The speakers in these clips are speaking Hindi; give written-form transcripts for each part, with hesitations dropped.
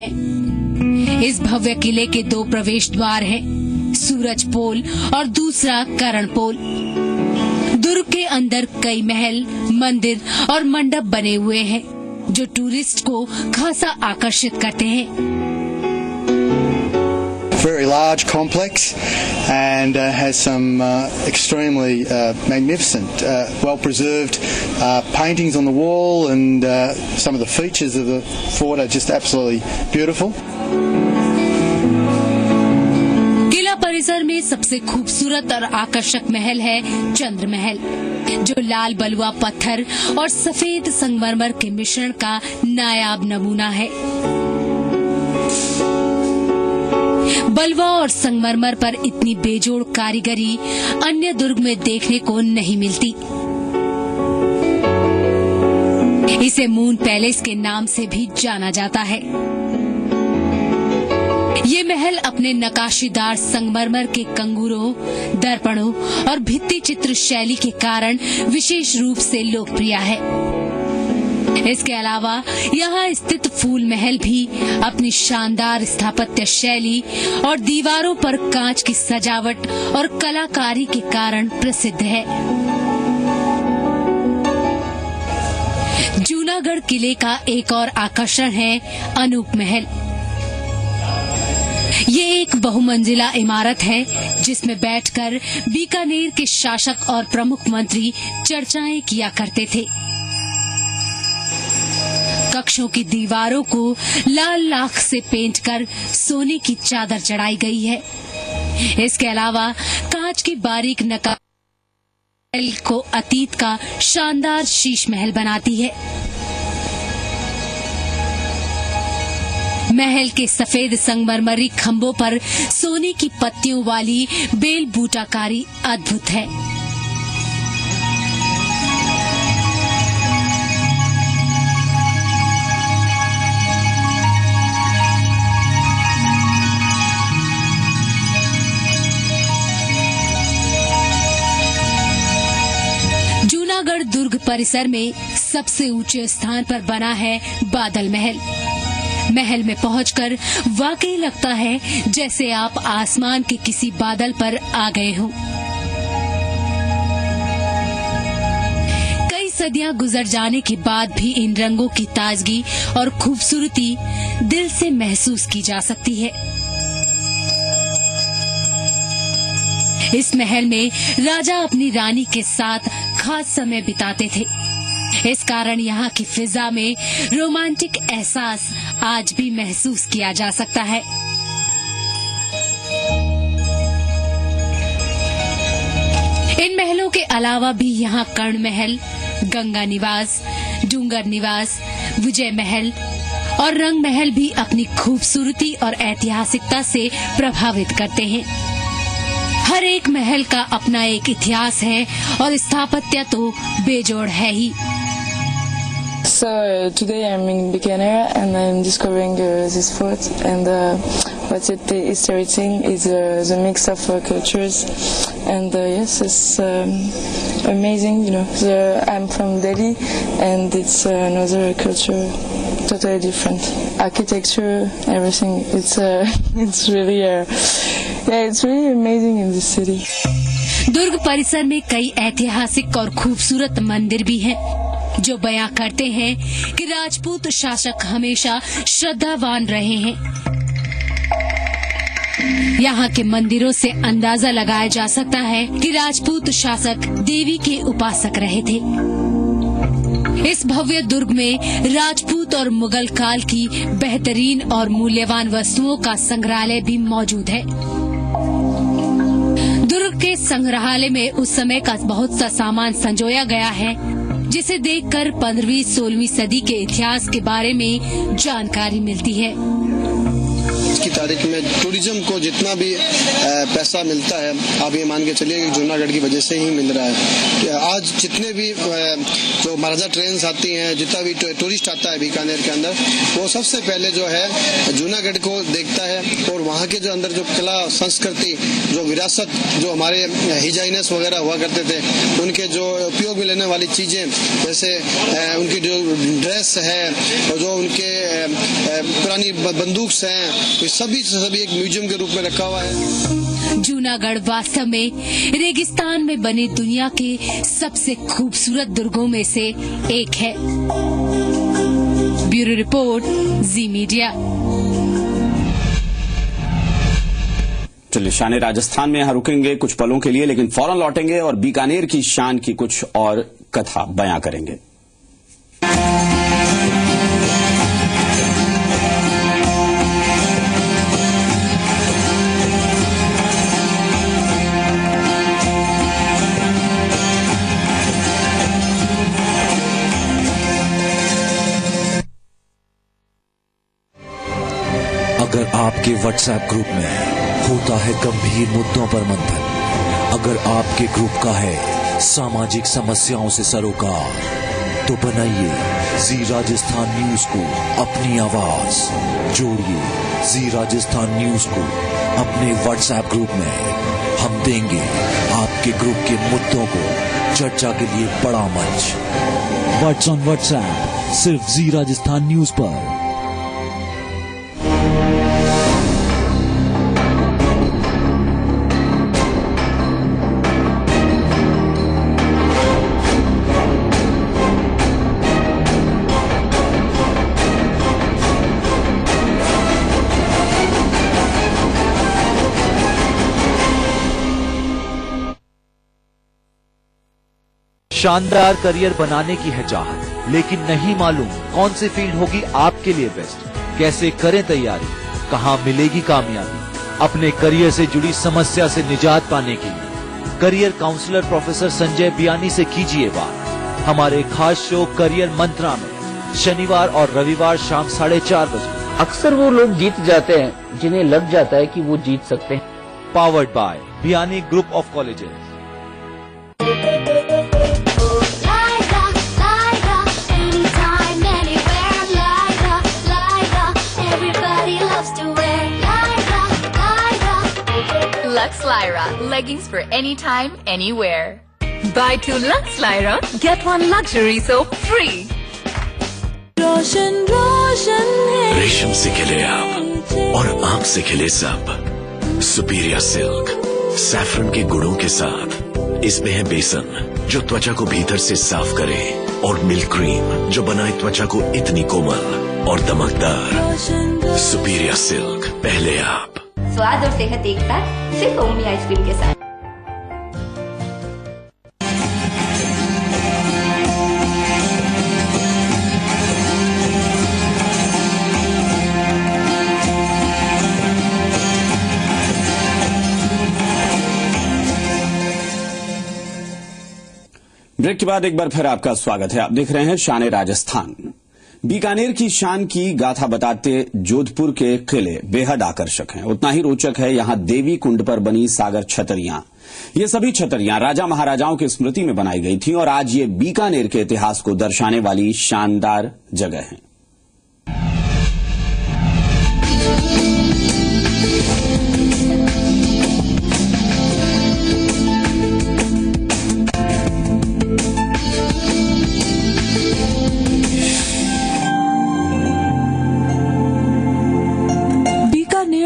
इस भव्य किले के दो प्रवेश द्वार हैं, सूरज पोल और दूसरा करण पोल। दुर्ग के अंदर कई महल, मंदिर और मंडप बने हुए हैं, जो टूरिस्ट को खासा आकर्षित करते हैं। Very large complex and has some extremely magnificent, well-preserved paintings on the wall, and some of the features of the fort are just absolutely beautiful. किला परिसर में सबसे खूबसूरत और आकर्षक महल है चंद्र महल, जो लाल बलुआ पत्थर और सफेद संगमरमर के मिश्रण का नायाब नमूना है। बलुआ और संगमरमर पर इतनी बेजोड़ कारीगरी अन्य दुर्ग में देखने को नहीं मिलती। इसे मून पैलेस के नाम से भी जाना जाता है। ये महल अपने नकाशीदार संगमरमर के कंगूरों, दर्पणों और भित्ति चित्र शैली के कारण विशेष रूप से लोकप्रिय है। इसके अलावा यहाँ स्थित फूल महल भी अपनी शानदार स्थापत्य शैली और दीवारों पर कांच की सजावट और कलाकारी के कारण प्रसिद्ध है। जूनागढ़ किले का एक और आकर्षण है अनूप महल। ये एक बहुमंजिला इमारत है, जिसमें बैठकर बीकानेर के शासक और प्रमुख मंत्री चर्चाएं किया करते थे। कक्षों की दीवारों को लाल लाख से पेंट कर सोने की चादर चढ़ाई गई है। इसके अलावा कांच की बारीक नक्काशी को अतीत का शानदार शीश महल बनाती है। महल के सफेद संगमरमरी खंभों पर सोने की पत्तियों वाली बेल बूटाकारी अद्भुत है। जूनागढ़ दुर्ग परिसर में सबसे ऊंचे स्थान पर बना है बादल महल। महल में पहुंचकर वाकई लगता है जैसे आप आसमान के किसी बादल पर आ गए हों। कई सदियां गुजर जाने के बाद भी इन रंगों की ताजगी और खूबसूरती दिल से महसूस की जा सकती है। इस महल में राजा अपनी रानी के साथ खास समय बिताते थे। इस कारण यहाँ की फिजा में रोमांटिक एहसास आज भी महसूस किया जा सकता है। इन महलों के अलावा भी यहाँ कर्ण महल, गंगा निवास, डूंगर निवास, विजय महल और रंग महल भी अपनी खूबसूरती और ऐतिहासिकता से प्रभावित करते हैं। हर एक महल का अपना एक इतिहास है और स्थापत्य तो बेजोड़ है ही। So today I'm in Bikaner and I'm discovering this fort, and what's the history thing is the mix of cultures, and yes, it's amazing. You know, I'm from Delhi, and it's another culture, totally different. Architecture, everything. It's really it's really amazing in this city. दुर्ग परिसर में कई ऐतिहासिक और खूबसूरत मंदिर भी हैं, जो बयां करते हैं कि राजपूत शासक हमेशा श्रद्धावान रहे हैं। यहाँ के मंदिरों से अंदाजा लगाया जा सकता है कि राजपूत शासक देवी के उपासक रहे थे। इस भव्य दुर्ग में राजपूत और मुगल काल की बेहतरीन और मूल्यवान वस्तुओं का संग्रहालय भी मौजूद है। दुर्ग के संग्रहालय में उस समय का बहुत सा सामान संजोया गया है, जिसे देखकर 15वीं-16वीं सदी के इतिहास के बारे में जानकारी मिलती है। आज की तारीख में टूरिज्म को जितना भी पैसा मिलता है, आप ये मान के चलिए कि जूनागढ़ की वजह से ही मिल रहा है। आज जितने भी जो महाराजा ट्रेन आती हैं, जितना भी टूरिस्ट आता है बीकानेर के अंदर, वो सबसे पहले जो है जूनागढ़ को देखता है और वहाँ के जो अंदर जो कला संस्कृति, जो विरासत, जो हमारे हिजाइनस वगैरह हुआ करते थे, उनके जो उपयोग में लेने वाली चीजें, जैसे उनकी जो ड्रेस है और जो उनके पुरानी बंदूक हैं, ये सभी एक म्यूजियम के रूप में रखा हुआ है। जूनागढ़ वास्तव में रेगिस्तान में बने दुनिया के सबसे खूबसूरत दुर्गों में से एक है। ब्यूरो रिपोर्ट, जी मीडिया। चलिए, शान राजस्थान में यहाँ रुकेंगे कुछ पलों के लिए, लेकिन फौरन लौटेंगे और बीकानेर की शान की कुछ और कथा बयां करेंगे। अगर आपके व्हाट्सएप ग्रुप में होता है गंभीर मुद्दों पर मंथन, अगर आपके ग्रुप का है सामाजिक समस्याओं से सरोकार, तो बनाइए जी राजस्थान न्यूज को अपनी आवाज, जोड़िए जी राजस्थान न्यूज को अपने व्हाट्सएप ग्रुप में। हम देंगे आपके ग्रुप के मुद्दों को चर्चा के लिए बड़ा मंच। व्हाट्स ऑन व्हाट्सएप सिर्फ जी राजस्थान न्यूज पर। शानदार करियर बनाने की है चाहत, लेकिन नहीं मालूम कौन सी फील्ड होगी आपके लिए बेस्ट। कैसे करें तैयारी, कहां मिलेगी कामयाबी। अपने करियर से जुड़ी समस्या से निजात पाने के लिए career counsellor professor Sanjay Biyani से कीजिए बात। हमारे खास शो करियर मंत्रा में शनिवार और रविवार शाम 4:30 बजे। अक्सर वो लोग जीत जाते हैं जिन्हें लग जाता है कि वो जीत सकते हैं। Powered by Biyani group of colleges. Lux Lyra, leggings for anytime, anywhere. Buy 2 Lux Lyra, get 1 luxury soap free. रोशन रोशन है रेशम से खिले आप और आंख से खिले सब। सुपीरियर सिल्क सैफरन के गुणों के साथ। इसमें है बेसन जो त्वचा को भीतर से साफ करे, और मिल्क क्रीम जो बनाए त्वचा को इतनी कोमल और दमकदार। सुपीरियर सिल्क, पहले आप। स्वाद और सेहत एक साथ सिर्फ ओमी आइसक्रीम के साथ। ब्रेक के बाद एक बार फिर आपका स्वागत है। आप देख रहे हैं शान राजस्थान। बीकानेर की शान की गाथा बताते जोधपुर के किले बेहद आकर्षक हैं। उतना ही रोचक है यहां देवी कुंड पर बनी सागर छतरियां। ये सभी छतरियां राजा महाराजाओं की स्मृति में बनाई गई थी और आज ये बीकानेर के इतिहास को दर्शाने वाली शानदार जगह है।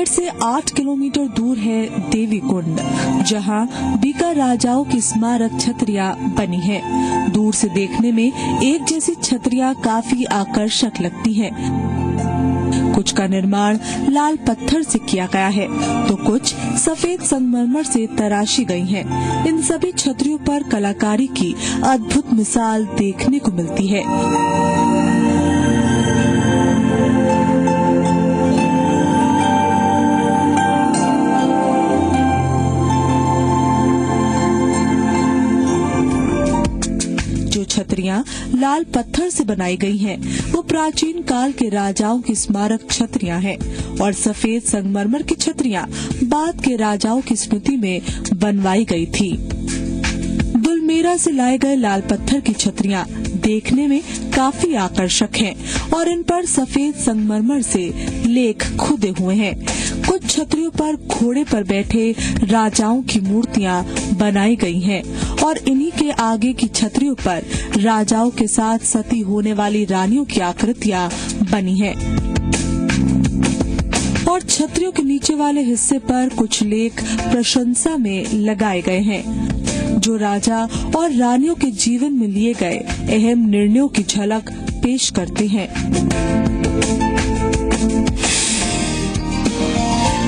से 8 किलोमीटर दूर है देवी कुंड, जहां बीका राजाओं की स्मारक छतरियां बनी है। दूर से देखने में एक जैसी छतरियां काफी आकर्षक लगती हैं। कुछ का निर्माण लाल पत्थर से किया गया है तो कुछ सफेद संगमरमर से तराशी गई हैं। इन सभी छतरियों पर कलाकारी की अद्भुत मिसाल देखने को मिलती है। छतरियां लाल पत्थर से बनाई गई हैं। वो प्राचीन काल के राजाओं की स्मारक छतरियां हैं और सफेद संगमरमर की छतरियां बाद के राजाओं की स्मृति में बनवाई गई थी। दुलमेरा से लाए गए लाल पत्थर की छतरियां देखने में काफी आकर्षक हैं और इन पर सफेद संगमरमर से लेख खुदे हुए हैं। कुछ छतरियों पर घोड़े पर बैठे राजाओं की मूर्तियां बनाई गई हैं और इन्हीं के आगे की छतरियों पर राजाओं के साथ सती होने वाली रानियों की आकृतियां बनी हैं। और छतरियों के नीचे वाले हिस्से पर कुछ लेख प्रशंसा में लगाए गए हैं जो राजा और रानियों के जीवन में लिए गए अहम निर्णयों की झलक पेश करते हैं।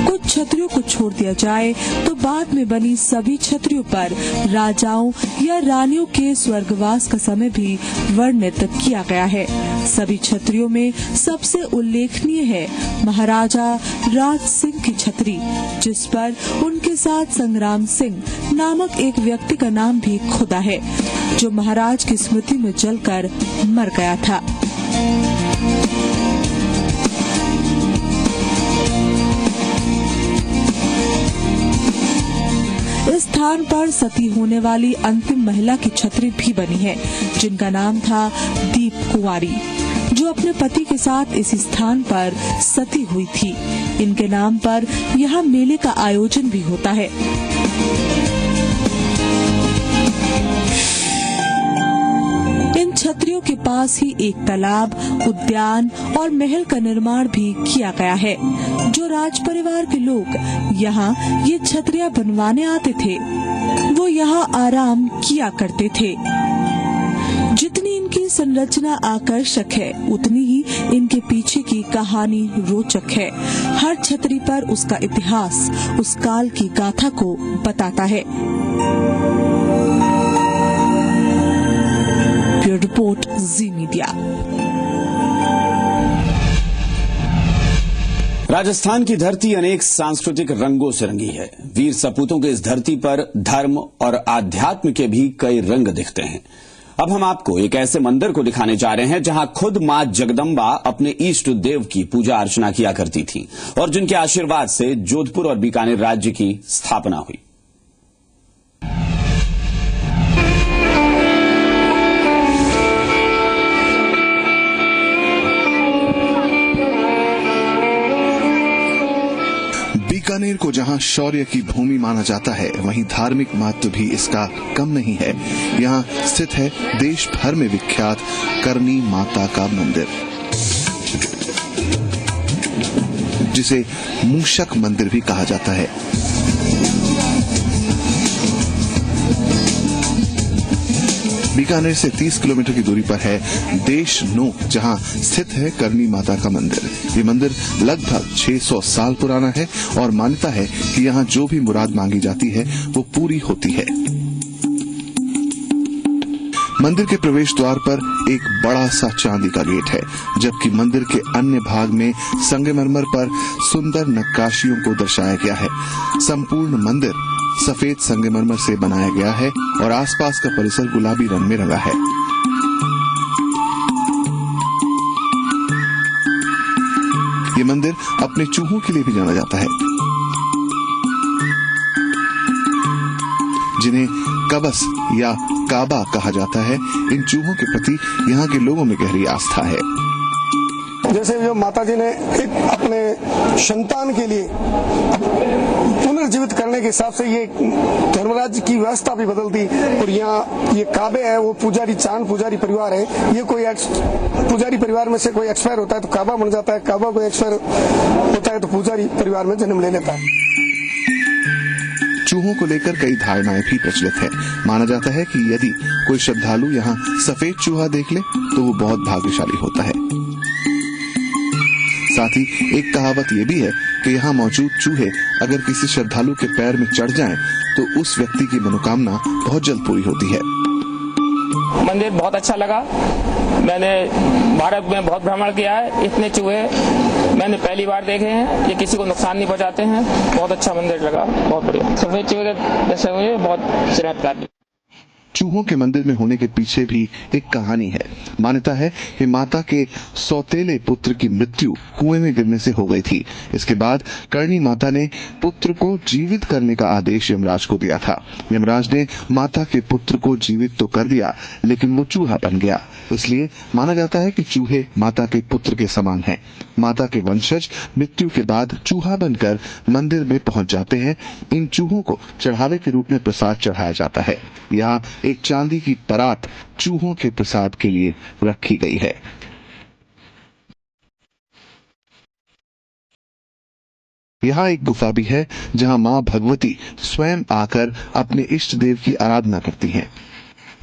कुछ छतरियों को छोड़ दिया जाए तो बाद में बनी सभी छतरियों पर राजाओं या रानियों के स्वर्गवास का समय भी वर्णित किया गया है। सभी छतरियों में सबसे उल्लेखनीय है महाराजा राज सिंह की छतरी, जिस पर उनके साथ संग्राम सिंह नामक एक व्यक्ति का नाम भी खुदा है, जो महाराज की स्मृति में जलकर मर गया था। इस स्थान पर सती होने वाली अंतिम महिला की छतरी भी बनी है, जिनका नाम था दीप कुंवारी, जो अपने पति के साथ इसी स्थान पर सती हुई थी। इनके नाम पर यहाँ मेले का आयोजन भी होता है। इन छतरियों के पास ही एक तालाब, उद्यान और महल का निर्माण भी किया गया है। जो राज परिवार के लोग यहाँ ये छतरियां बनवाने आते थे, वो यहाँ आराम किया करते थे। जितनी इनकी संरचना आकर्षक है, उतनी ही इनके पीछे की कहानी रोचक है। हर छतरी पर उसका इतिहास उस काल की गाथा को बताता है। ब्यूरो रिपोर्ट, जी मीडिया। राजस्थान की धरती अनेक सांस्कृतिक रंगों से रंगी है। वीर सपूतों के इस धरती पर धर्म और आध्यात्म के भी कई रंग दिखते हैं। अब हम आपको एक ऐसे मंदिर को दिखाने जा रहे हैं जहां खुद मां जगदम्बा अपने इष्ट देव की पूजा अर्चना किया करती थीं और जिनके आशीर्वाद से जोधपुर और बीकानेर राज्य की स्थापना हुई। बीकानेर को जहां शौर्य की भूमि माना जाता है, वहीं धार्मिक महत्व भी इसका कम नहीं है। यहां स्थित है देश भर में विख्यात करनी माता का मंदिर, जिसे मूषक मंदिर भी कहा जाता है। बीकानेर से 30 किलोमीटर की दूरी पर है देश नो, जहां स्थित है करनी माता का मंदिर। ये मंदिर लगभग 600 साल पुराना है और मान्यता है कि यहाँ जो भी मुराद मांगी जाती है वो पूरी होती है। मंदिर के प्रवेश द्वार पर एक बड़ा सा चांदी का गेट है, जबकि मंदिर के अन्य भाग में संगमरमर पर सुंदर नक्काशियों को दर्शाया गया है। संपूर्ण मंदिर सफेद संगमरमर से बनाया गया है और आसपास का परिसर गुलाबी रंग में रंगा है। ये मंदिर अपने चूहों के लिए भी जाना जाता है, जिन्हें कबस या काबा कहा जाता है। इन चूहों के प्रति यहाँ के लोगों में गहरी आस्था है। जैसे जो माता जी ने एक अपने संतान के लिए पुनर्जीवित करने के हिसाब से ये धर्मराज की व्यवस्था भी बदल दी। और यहाँ ये काबे है, वो पुजारी चांद पुजारी परिवार है। ये कोई पुजारी परिवार में से कोई एक्सपायर होता है तो काबा बन जाता है, काबा कोई एक्सपायर होता है तो पुजारी परिवार में जन्म ले लेता है। चूहों को लेकर कई धारणाएं भी प्रचलित है। माना जाता है कि यदि कोई श्रद्धालु यहाँ सफेद चूहा देख ले तो वो बहुत भाग्यशाली होता है। साथ ही एक कहावत ये भी है कि यहाँ मौजूद चूहे अगर किसी श्रद्धालु के पैर में चढ़ जाएं तो उस व्यक्ति की मनोकामना बहुत जल्द पूरी होती है। मंदिर बहुत अच्छा लगा। मैंने भारत में बहुत भ्रमण किया है, इतने चूहे मैंने पहली बार देखे हैं। ये किसी को नुकसान नहीं पहुंचाते हैं। बहुत अच्छा मंदिर लगा, बहुत बढ़िया। सफेद चूहे जैसे मुझे बहुत चमत्कार। चूहों के मंदिर में होने के पीछे भी एक कहानी है। मान्यता है कि माता के सौतेले पुत्र की मृत्यु कुएं में गिरने से हो गई थी। इसके बाद करणी माता ने पुत्र को जीवित करने का आदेश यमराज को दिया था। यमराज ने माता के पुत्र को जीवित तो कर दिया, लेकिन वो चूहा बन गया। इसलिए माना जाता है कि चूहे माता के पुत्र के समान हैं। माता के वंशज मृत्यु के बाद चूहा बनकर मंदिर में पहुंच जाते हैं। इन चूहों को चढ़ावे के रूप में प्रसाद चढ़ाया जाता है। यहाँ एक चांदी की परात चूहों के प्रसाद के लिए रखी गई है। यहाँ एक गुफा भी है जहाँ माँ भगवती स्वयं आकर अपने इष्ट देव की आराधना करती हैं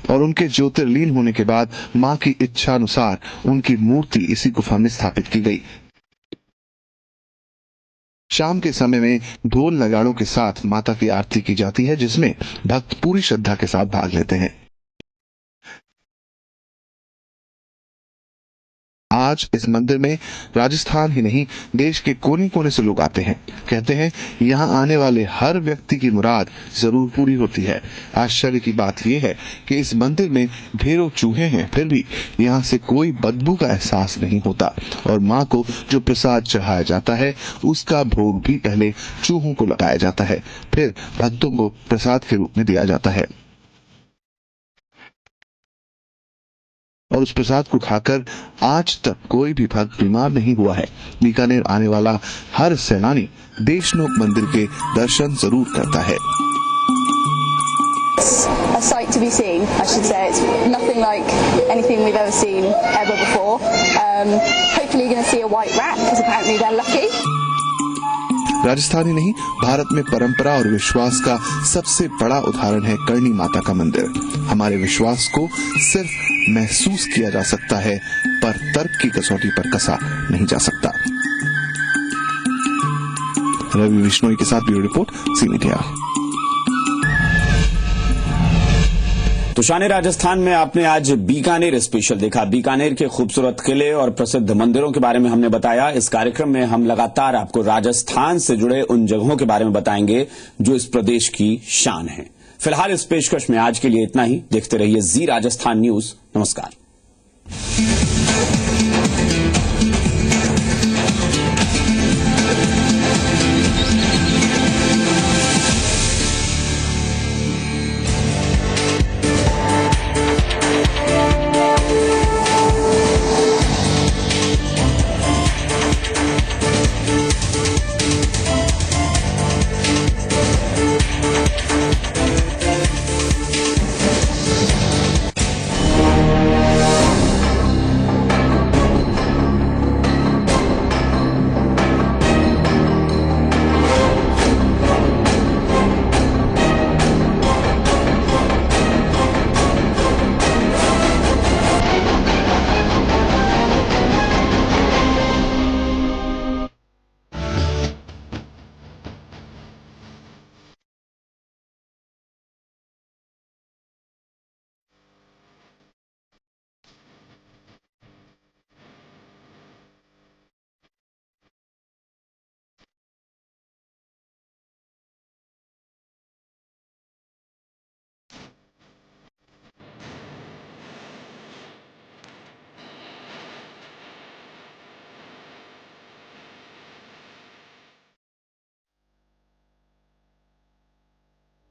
और उनके ज्योतिर्लीन होने के बाद माँ की इच्छा अनुसार उनकी मूर्ति इसी गुफा में स्थापित की गई। शाम के समय में ढोल नगाड़ों के साथ माता की आरती की जाती है, जिसमें भक्त पूरी श्रद्धा के साथ भाग लेते हैं। आज इस मंदिर में राजस्थान ही नहीं, देश के कोने कोने से लोग आते हैं। कहते हैं यहाँ आने वाले हर व्यक्ति की मुराद जरूर पूरी होती है। आश्चर्य की बात यह है कि इस मंदिर में ढेरों चूहे हैं, फिर भी यहाँ से कोई बदबू का एहसास नहीं होता और माँ को जो प्रसाद चढ़ाया जाता है उसका भोग भी पहले चूहों को लगाया जाता है, फिर भक्तों को प्रसाद के रूप में दिया जाता है और उस प्रसाद को खाकर आज तक कोई भी भक्त बीमार नहीं हुआ है। बीकानेर आने वाला हर सैलानी देशनोक मंदिर के दर्शन जरूर करता है। A sight to be seen, I should say. It's nothing like anything we've ever seen ever before. Hopefully you're going to see a white rat because apparently they're lucky. Rajasthan ही नहीं, भारत में परंपरा और विश्वास का सबसे बड़ा उदाहरण है करणी माता का मंदिर। हमारे विश्वास को सिर्फ महसूस किया जा सकता है, पर तर्क की कसौटी पर कसा नहीं जा सकता। रवि विश्नोई के साथ ब्यूरो रिपोर्ट, सी मीडिया। तो शान राजस्थान में आपने आज बीकानेर स्पेशल देखा। बीकानेर के खूबसूरत किले और प्रसिद्ध मंदिरों के बारे में हमने बताया। इस कार्यक्रम में हम लगातार आपको राजस्थान से जुड़े उन जगहों के बारे में बताएंगे जो इस प्रदेश की शान है। फिलहाल इस पेशकश में आज के लिए इतना ही। देखते रहिए जी राजस्थान न्यूज। नमस्कार।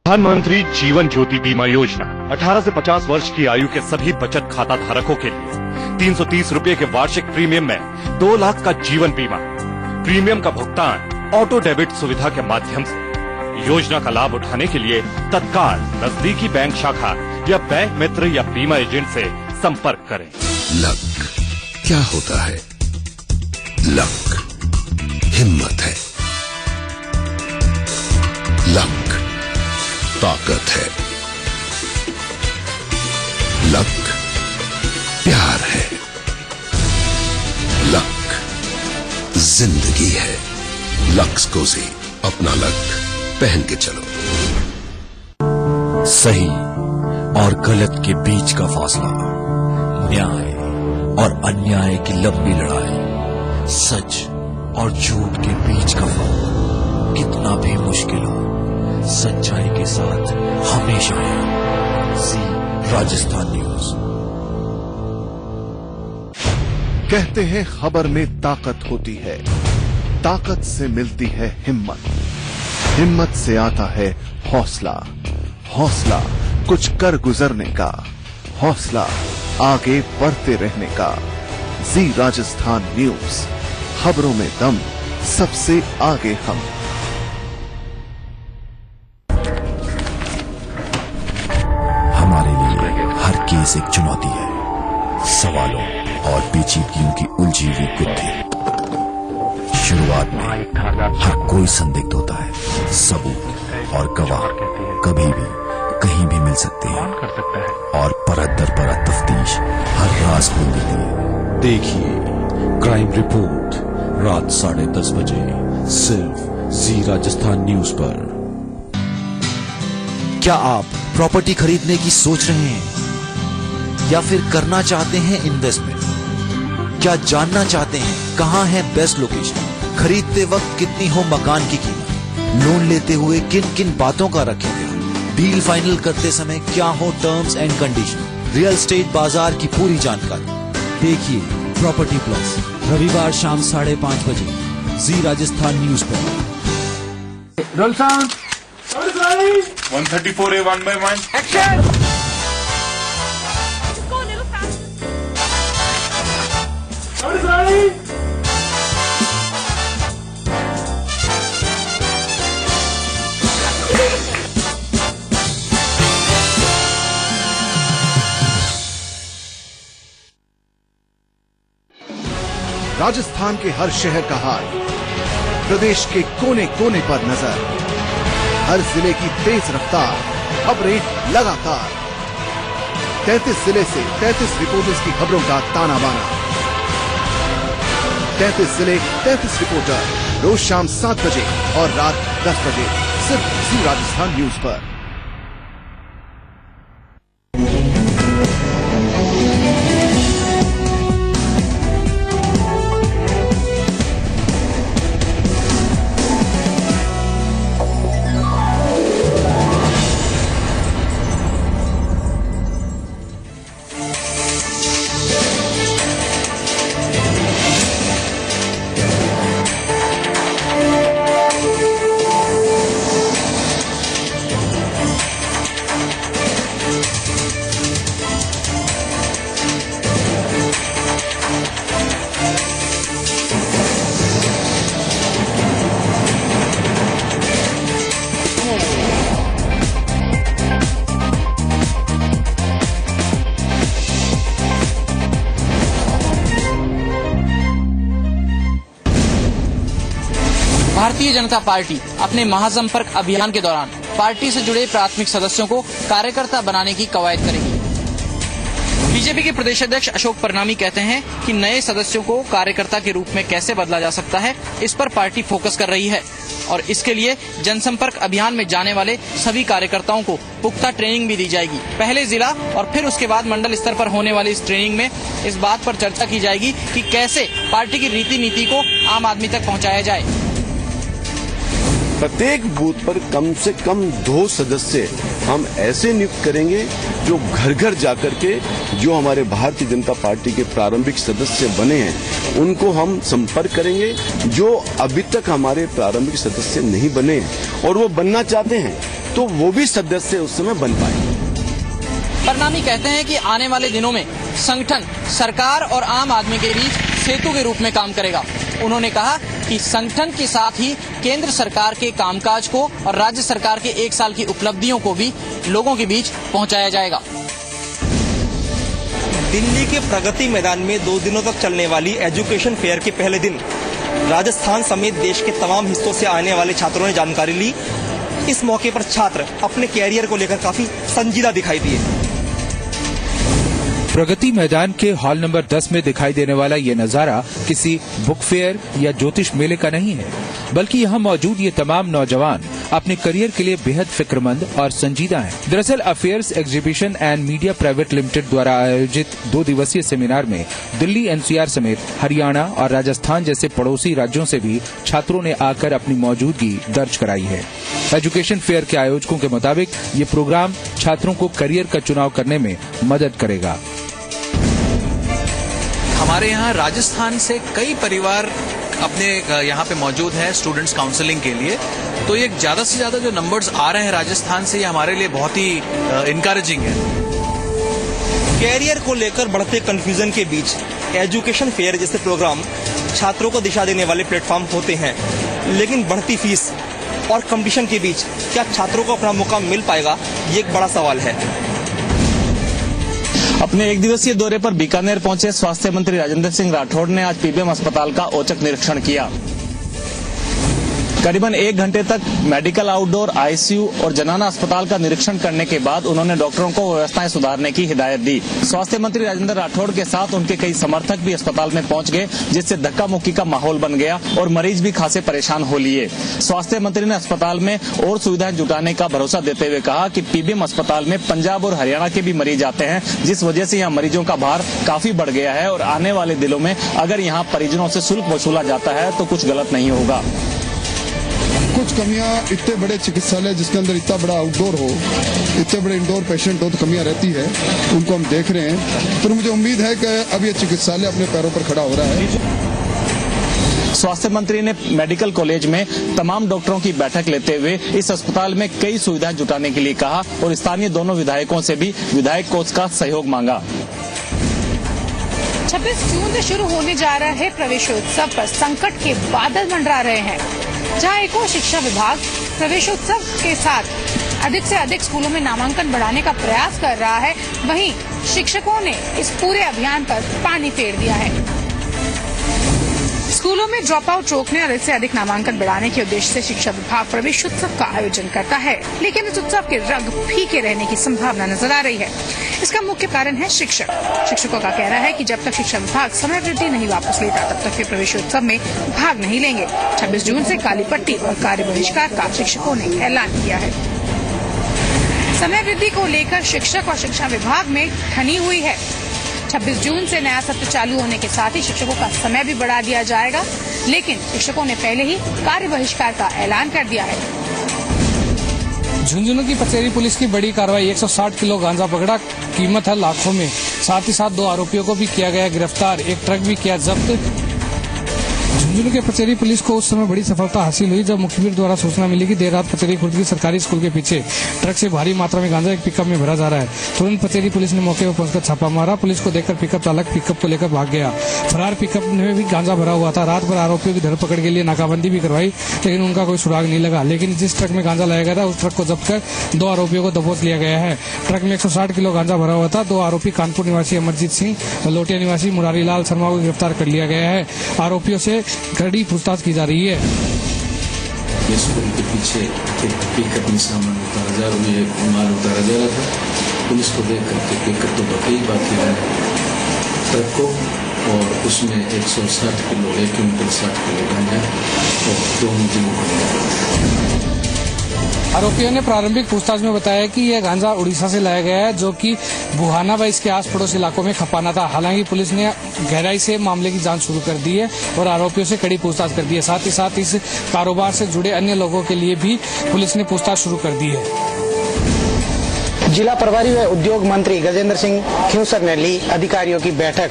प्रधानमंत्री जीवन ज्योति बीमा योजना 18 से 50 वर्ष की आयु के सभी बचत खाता धारकों के लिए 330 रुपए के वार्षिक प्रीमियम में 2 लाख का जीवन बीमा। प्रीमियम का भुगतान ऑटो डेबिट सुविधा के माध्यम से। योजना का लाभ उठाने के लिए तत्काल नजदीकी बैंक शाखा या बैंक मित्र या बीमा एजेंट से संपर्क करें। लक क्या होता है? लक हिम्मत है, लक ताकत है, लक प्यार है, लक जिंदगी है। लक्सकोजी, अपना लक पहन के चलो। सही और गलत के बीच का फासला, न्याय और अन्याय की लंबी लड़ाई, सच और झूठ के बीच का फर्क कितना भी मुश्किल हो, सच्चाई के साथ हमेशा है। जी राजस्थान न्यूज। कहते हैं खबर में ताकत होती है, ताकत से मिलती है हिम्मत, हिम्मत से आता है हौसला, हौसला कुछ कर गुजरने का, हौसला आगे बढ़ते रहने का। जी राजस्थान न्यूज, खबरों में दम, सबसे आगे हम। हमारे लिए हर केस एक चुनौती है, सवालों और पेचीदगियों की उलझी हुई गुत्थी। शुरुआत में हर कोई संदिग्ध होता है, सबूत और गवाह कभी भी कहीं भी मिल सकते हैं और परत दर परत तफ्तीश हर राज खोल देती है। देखिए क्राइम रिपोर्ट रात 10:30 बजे सिर्फ जी राजस्थान न्यूज पर। क्या आप प्रॉपर्टी खरीदने की सोच रहे हैं या फिर करना चाहते हैं इन्वेस्टमेंट? क्या जानना चाहते हैं कहां है बेस्ट लोकेशन? खरीदते वक्त कितनी हो मकान की कीमत? लोन लेते हुए किन किन बातों का रखें ध्यान? डील फाइनल करते समय क्या हो terms and condition? Real estate बाजार की पूरी जानकारी देखिए प्रॉपर्टी प्लस रविवार शाम 5:30 बजे जी राजस्थान न्यूज पर। Role sound 134A 1/1 action. Rajasthan के हर शहर का हाल, प्रदेश के कोने कोने पर नजर, हर जिले की तेज रफ्तार, खबरें लगातार। 33 जिले से 33 रिपोर्टर्स की खबरों का ताना बाना। 33 जिले 33 रिपोर्टर, रोज शाम 7 बजे और रात 10 बजे सिर्फ जी राजस्थान न्यूज पर। भारतीय जनता पार्टी अपने महासंपर्क अभियान के दौरान पार्टी से जुड़े प्राथमिक सदस्यों को कार्यकर्ता बनाने की कवायद करेगी। बीजेपी के प्रदेश अध्यक्ष अशोक परनामी कहते हैं कि नए सदस्यों को कार्यकर्ता के रूप में कैसे बदला जा सकता है, इस पर पार्टी फोकस कर रही है और इसके लिए जनसंपर्क अभियान में जाने वाले सभी कार्यकर्ताओं को पुख्ता ट्रेनिंग भी दी जाएगी। पहले जिला और फिर उसके बाद मंडल स्तर पर होने वाली इस ट्रेनिंग में इस बात पर चर्चा की जाएगी कि कैसे पार्टी की रीति नीति को आम आदमी तक पहुँचाया जाए। प्रत्येक बूथ पर कम से कम 2 सदस्य हम ऐसे नियुक्त करेंगे जो घर घर जाकर के जो हमारे भारतीय जनता पार्टी के प्रारंभिक सदस्य बने हैं उनको हम संपर्क करेंगे, जो अभी तक हमारे प्रारंभिक सदस्य नहीं बने हैं और वो बनना चाहते हैं तो वो भी सदस्य उस समय बन पाएंगे। परनामी कहते हैं कि आने वाले दिनों में संगठन सरकार और आम आदमी के बीच सेतु के रूप में काम करेगा। उन्होंने कहा कि संगठन के साथ ही केंद्र सरकार के कामकाज को और राज्य सरकार के 1 साल की उपलब्धियों को भी लोगों के बीच पहुंचाया जाएगा। दिल्ली के प्रगति मैदान में 2 दिनों तक चलने वाली एजुकेशन फेयर के पहले दिन राजस्थान समेत देश के तमाम हिस्सों से आने वाले छात्रों ने जानकारी ली। इस मौके पर छात्र अपने कैरियर को लेकर काफी संजीदा दिखाई दिए। प्रगति मैदान के हॉल नंबर 10 में दिखाई देने वाला ये नजारा किसी बुक फेयर या ज्योतिष मेले का नहीं है, बल्कि यहाँ मौजूद ये तमाम नौजवान अपने करियर के लिए बेहद फिक्रमंद और संजीदा हैं। दरअसल affairs exhibition and media private limited द्वारा आयोजित 2 दिवसीय सेमिनार में दिल्ली एनसीआर समेत हरियाणा और राजस्थान जैसे पड़ोसी राज्यों से भी छात्रों ने आकर अपनी मौजूदगी दर्ज कराई है। एजुकेशन फेयर के आयोजकों के मुताबिक ये प्रोग्राम छात्रों को करियर का चुनाव करने में मदद करेगा। हमारे यहाँ राजस्थान से कई परिवार अपने यहाँ पे मौजूद हैं स्टूडेंट्स काउंसलिंग के लिए, तो ये ज्यादा से ज्यादा जो नंबर्स आ रहे हैं राजस्थान से, ये हमारे लिए बहुत ही इनकरेजिंग है। कैरियर को लेकर बढ़ते कंफ्यूजन के बीच एजुकेशन फेयर जैसे प्रोग्राम छात्रों को दिशा देने वाले प्लेटफॉर्म होते हैं, लेकिन बढ़ती फीस और कंपटीशन के बीच क्या छात्रों को अपना मौका मिल पाएगा, ये एक बड़ा सवाल है। अपने एक दिवसीय दौरे पर बीकानेर पहुंचे स्वास्थ्य मंत्री राजेंद्र सिंह राठौड़ ने आज पीबीएम अस्पताल का औचक निरीक्षण किया। करीबन 1 घंटे तक मेडिकल आउटडोर, आईसीयू और जनाना अस्पताल का निरीक्षण करने के बाद उन्होंने डॉक्टरों को व्यवस्थाएं सुधारने की हिदायत दी। स्वास्थ्य मंत्री राजेंद्र राठौड़ के साथ उनके कई समर्थक भी अस्पताल में पहुंच गए, जिससे धक्का मुक्की का माहौल बन गया और मरीज भी खासे परेशान हो लिए। स्वास्थ्य मंत्री ने अस्पताल में और सुविधाएं जुटाने का भरोसा देते हुए कहा कि पीबीएम अस्पताल में पंजाब और हरियाणा के भी मरीज आते हैं, जिस वजह से यहाँ मरीजों का भार काफी बढ़ गया है और आने वाले दिनों में अगर यहाँ परिजनों से शुल्क वसूला जाता है तो कुछ गलत नहीं होगा। कुछ कमियां, इतने बड़े चिकित्सालय जिसके अंदर इतना बड़ा आउटडोर हो, इतने बड़े इंडोर पेशेंट हो, तो कमियां रहती है, उनको हम देख रहे हैं। पर मुझे उम्मीद है कि अब ये चिकित्सालय अपने पैरों पर खड़ा हो रहा है। स्वास्थ्य मंत्री ने मेडिकल कॉलेज में तमाम डॉक्टरों की बैठक लेते हुए इस अस्पताल में कई सुविधाएं जुटाने के लिए कहा और स्थानीय दोनों विधायकों से भी विधायक कोष का सहयोग मांगा। 26 जून से शुरू होने जा रहा है प्रवेशोत्सव पर संकट के बादल मंडरा रहे हैं। जहां एक और शिक्षा विभाग प्रवेशोत्सव के साथ अधिक से अधिक स्कूलों में नामांकन बढ़ाने का प्रयास कर रहा है, वहीं शिक्षकों ने इस पूरे अभियान पर पानी फेर दिया है। स्कूलों में ड्रॉप आउट रोकने और अधिक से अधिक नामांकन बढ़ाने के उद्देश्य से शिक्षा विभाग प्रवेशोत्सव का आयोजन करता है, लेकिन इस उत्सव के रंग फीके रहने की संभावना नजर आ रही है। इसका मुख्य कारण है शिक्षकों का कहना है कि जब तक शिक्षा विभाग समय वृद्धि नहीं वापस लेता, तब तक वे प्रवेशोत्सव में भाग नहीं लेंगे। 26 जून से काली पट्टी और कार्य बहिष्कार का शिक्षकों ने ऐलान किया है। समय वृद्धि को लेकर शिक्षक और शिक्षा विभाग में ठनी हुई है। 26 जून से नया सत्र चालू होने के साथ ही शिक्षकों का समय भी बढ़ा दिया जाएगा, लेकिन शिक्षकों ने पहले ही कार्य बहिष्कार का ऐलान कर दिया है। झुंझुनू की पचेरी पुलिस की बड़ी कार्रवाई, 160 किलो गांजा पकड़ा, कीमत है लाखों में। साथ ही साथ 2 आरोपियों को भी किया गया गिरफ्तार, एक ट्रक भी किया जब्त। झुंझुनू के पचेरी पुलिस को उस समय बड़ी सफलता हासिल हुई जब मुखबिर द्वारा सूचना मिली कि देर रात पचेरी खुर्द की सरकारी स्कूल के पीछे ट्रक से भारी मात्रा में गांजा एक पिकअप में भरा जा रहा है। तुरंत पचेरी पुलिस ने मौके पर पहुंचकर छापा मारा। पुलिस को देखकर पिकअप चालक पिकअप को लेकर भाग गया। फरार पिकअप में भी गांजा भरा हुआ था। रात भर आरोपियों की धरपकड़ के लिए नाकाबंदी भी करवाई, लेकिन उनका कोई सुराग नहीं लगा। लेकिन जिस ट्रक में गांजा लाया गया था, उस ट्रक को जब्त कर 2 आरोपियों को दबोच लिया गया है। ट्रक में 160 किलो गांजा भरा हुआ था। 2 आरोपी कानपुर निवासी अमरजीत सिंह, लोटिया निवासी मुरारी लाल शर्मा को गिरफ्तार कर लिया गया है। आरोपियों से कड़ी पूछताछ की जा रही है। स्कूल के पीछे एक पिकअप में सामान उतारा जा रहा है, माल उतारा जा रहा था। पुलिस को देख करके पिकअप तो बाकी है ट्रक को, और उसमें 160 किलो 1 क्विंटल 60 किलो गांजा और 2 मुजरिमों को। आरोपियों ने प्रारंभिक पूछताछ में बताया कि यह गांजा उड़ीसा से लाया गया है, जो कि बुहाना व इसके आस पड़ोस इलाकों में खपाना था। हालांकि पुलिस ने गहराई से मामले की जांच शुरू कर दी है और आरोपियों से कड़ी पूछताछ कर दी है। साथ ही साथ इस कारोबार से जुड़े अन्य लोगों के लिए भी पुलिस ने पूछताछ शुरू कर दी है। जिला प्रभारी व उद्योग मंत्री गजेंद्र सिंह खिंवसर ने ली अधिकारियों की बैठक,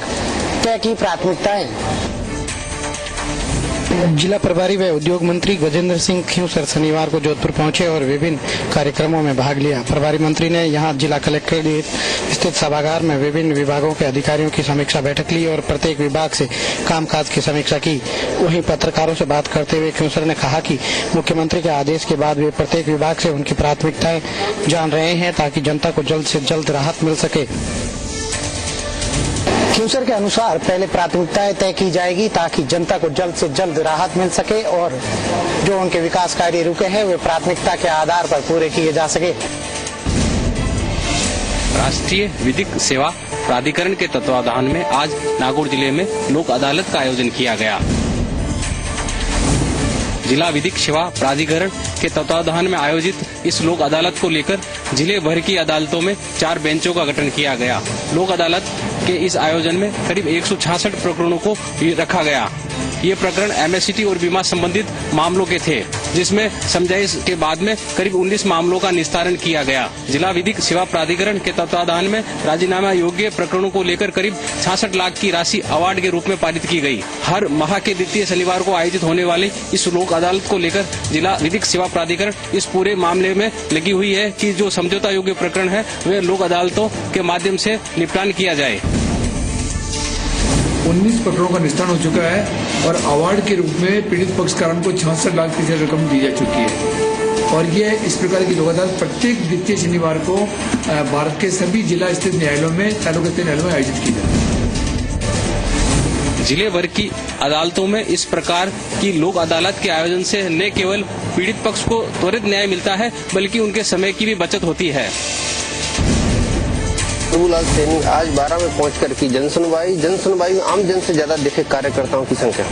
तय की प्राथमिकताएं। जिला प्रभारी व उद्योग मंत्री गजेंद्र सिंह खिंवसर शनिवार को जोधपुर पहुंचे और विभिन्न कार्यक्रमों में भाग लिया। प्रभारी मंत्री ने यहां जिला कलेक्ट्रेट स्थित सभागार में विभिन्न विभागों के अधिकारियों की समीक्षा बैठक ली और प्रत्येक विभाग से कामकाज की समीक्षा की। वहीं पत्रकारों से बात करते हुए खिंवसर ने कहा कि मुख्यमंत्री के आदेश के बाद वे प्रत्येक विभाग से उनकी प्राथमिकताएं जान रहे हैं, ताकि जनता को जल्द से जल्द राहत मिल सके। खिंवसर के अनुसार पहले प्राथमिकताएं तय की जाएगी, ताकि जनता को जल्द से जल्द राहत मिल सके और जो उनके विकास कार्य रुके हैं वे प्राथमिकता के आधार पर पूरे किए जा सके। राष्ट्रीय विधिक सेवा प्राधिकरण के तत्वाधान में आज नागौर जिले में लोक अदालत का आयोजन किया गया। जिला विधिक सेवा प्राधिकरण के तत्वाधान में आयोजित इस लोक अदालत को लेकर जिले भर की अदालतों में 4 बेंचों का गठन किया गया। लोक अदालत के इस आयोजन में करीब 166 प्रकरणों को रखा गया। ये प्रकरण MSCT और बीमा संबंधित मामलों के थे, जिसमें समझाइश के बाद में करीब 19 मामलों का निस्तारण किया गया। जिला विधिक सेवा प्राधिकरण के तत्वाधान में राजीनामा योग्य प्रकरणों को लेकर करीब 66 लाख की राशि अवार्ड के रूप में पारित की गई। हर माह के द्वितीय शनिवार को आयोजित होने वाले इस लोक अदालत को लेकर जिला विधिक सेवा प्राधिकरण इस पूरे मामले में लगी हुई है कि जो समझौता योग्य प्रकरण है वे लोक अदालतों के माध्यम से निपटान किया जाए। 19 प्रकरणों का निस्तारण हो चुका है और अवार्ड के रूप में पीड़ित पक्षकारों को 66 लाख की रकम दी जा चुकी है। और ये इस प्रकार की लोक अदालत प्रत्येक द्वितीय शनिवार को भारत के सभी जिला स्थित न्यायालयों में, तालुका स्थित न्यायालयों में आयोजित की जाती है। जिले भर की अदालतों में इस प्रकार की लोक अदालत के आयोजन से न केवल पीड़ित पक्ष को त्वरित न्याय मिलता है बल्कि उनके समय की भी बचत होती है। प्रभुलाल सैनी आज 12 में पहुंचकर की जनसुनवाई में आम जन से ज्यादा देखे कार्यकर्ताओं की संख्या।